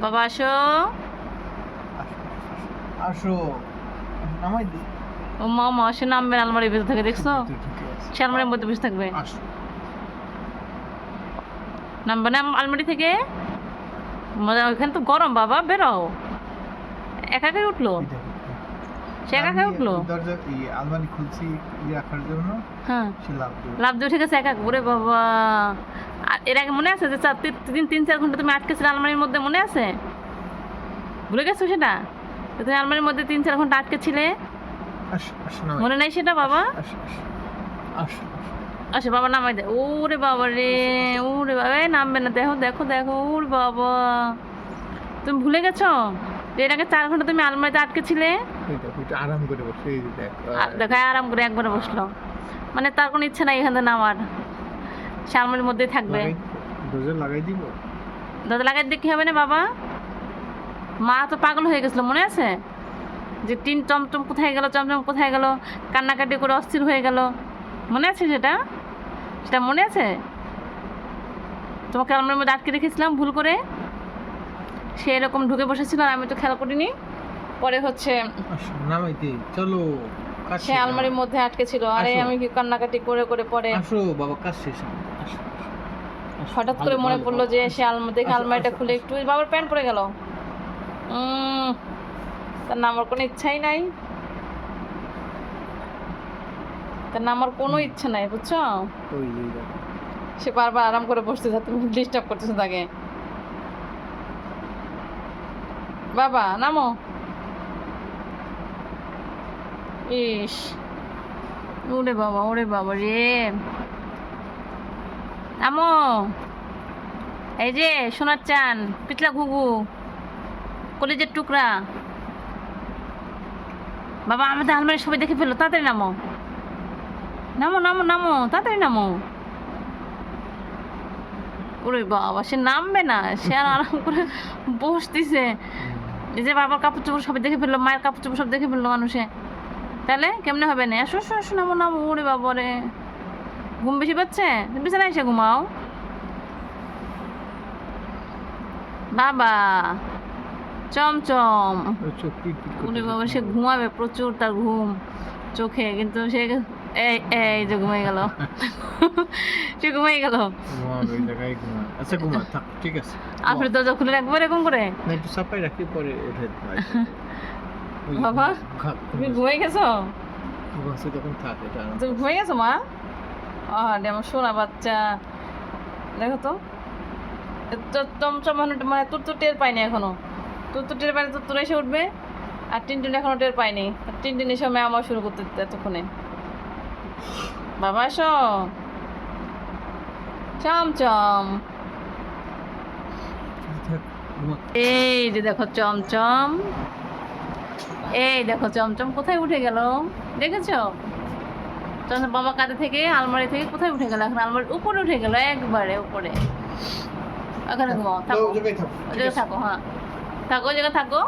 বাবা আসো। আসো নামাই দি। ও মা সে নামবে না, আলমারির ভিতর থেকে দেখছো, সে আলমারির মধ্যে বসে থাকবে, আসো নামবে না আলমারি থেকে। মজা, ওইখানে তো গরম বাবা, বেরো। একা একাই উঠলো, সে একা একাই উঠলো। দরজা আলমারি খুলছি রাখার জন্য, হ্যাঁ সে লাভ দিল। লাভ দিয়ে উঠে গেছে একা। ওরে বাবা, আর এর আগে মনে আছে যে 3-4 ঘন্টা তুমি আটকে ছিলে আলমারির মধ্যে, মনে আছে? ভুলে গেছো সেটা? যে তুমি আলমারির মধ্যে 3-4 ঘন্টা আটকে ছিলে, আসো আসো নামাই। মনে নাই সেটা বাবা? আসো আসো আসো আচ্ছা বাবা নামাই দে। ওরে বাবা রে, ওরে বাবা, এই নামবে না, দেখো দেখো দেখো, ওরে বাবা, তুমি ভুলে গেছো যে এর আগে 4 ঘন্টা তুমি আলমারিতে আটকে ছিলে। এই দেখো একটু আরাম করে বসে, এই যে দেখ। দেখায় আরাম করে একবারে বসলো, মানে তার কোনো ইচ্ছা নাই এখান থেকে নামার, সে আলমারির মধ্যেই থাকবে। দরজা লাগাই দিব। দাদা লাগাই দেখি হবে না বাবা, মা তো পাগল হয়ে গেছিল, মনে আছে? যে টিন চমচম কোথায় গেল, চমচম কোথায় গেল, কান্নাকাটি করে অস্থির হয়ে গেল, মনে আছে সেটা? সেটা মনে আছে? তোমাকে আলমারির মধ্যে আটকে রেখেছিলাম ভুল করে, সে এরকম ঢুকে বসেছিল আর আমি তো খেয়াল করিনি। পরে হচ্ছে আসো নামাইতে চলো, কাজ সে শেষ। আলমারির মধ্যে আটকে ছিল, আরে আসো। আমি কি কান্নাকাটি করে করে পরে আসো বাবা, কাজ শেষ। আসো আসো। হঠাৎ করে মনে পড়লো যে সে দেখে আসো, আলমারিটা আসো, খুলে আসো। একটু বাবার প্যান্ট পরে গেল। তার নামার কোনো ইচ্ছাই নাই, তার নামার কোনো ইচ্ছা নাই, বুঝছো? ওই এই দেখো। সে বারবার আরাম করে বসতেছে, তুমি ডিস্টার্ব করতেছো তাকে। বাবা নামো। ইস, ওরে বাবা, ওরে বাবা রে, নামো। এই যে সোনার চান, পিতলা ঘুঘু, কলিজের টুকরা, বাবা আমাদের আলমারি সবাই দেখে ফেললো, তাড়াতাড়ি নামো, নামো নামো নামো, তাড়াতাড়ি নামো। ওরে বাবা, সে নামবে না, সে আর আরাম করে বসতেছে। এই যে বাবার কাপড় চোপড় সবাই দেখে ফেললো, মায়ের কাপড় চোপড় সব দেখে ফেললো মানুষে, তাহলে কেমনে হবে না? আসো আসো আসো, নামো নামো। ওরে বাবা রে, ঘুম বেশি পাচ্ছে, বিছানায় এসে ঘুমাও বাবা। চমচম, ওই চোখ পিট পিট ওরে করতেছে। বাবা, সে ঘুমাবে প্রচুর, তার ঘুম চোখে, কিন্তু সে এই এই যে ঘুমাই গেল, সে ঘুমাই গেল। ঘুমাবে, ওই জায়গায় ঘুমাবে। আচ্ছা ঘুমা থাক, ঠিক আছে। আপনি দরজা খুলে রাখবো এরকম করে? না একটু চাপাই রাখি, পরে উঠে বাবা তুমি ঘুমাই গেছো? ঘুমাচ্ছে তখন থাক, এটা আরাম। তুমি ঘুমাই গেছো মা? আরে আমার সোনা বাচ্চা, দেখো তো চমচম মানে তোর তো টের পাইনি এখনো, তোর তো টের পাইনি, তোর এসে উঠবে, আর টিনটিন এখনো টের পাইনি, টিনটিন এসে আমার শুরু করতে এতক্ষণে। বাবা এসো, চমচম। থাক, ঘুমা। এই যে দেখো চমচম, এই দেখো চমচম কোথায় উঠে গেল, দেখেছো? চমচম বাবা কাঁধে থেকে আলমারি থেকে কোথায় উঠে গেল, এখন আলমারির উপরে উঠে গেল, একবারে উপরে। ওখানে ঘুমাও, থাকো, ওই জায়গায় থাকো, ওই ঠিক জায়গায় আছে? থাকো, হ্যাঁ থাকো, ওই জায়গায় থাকো।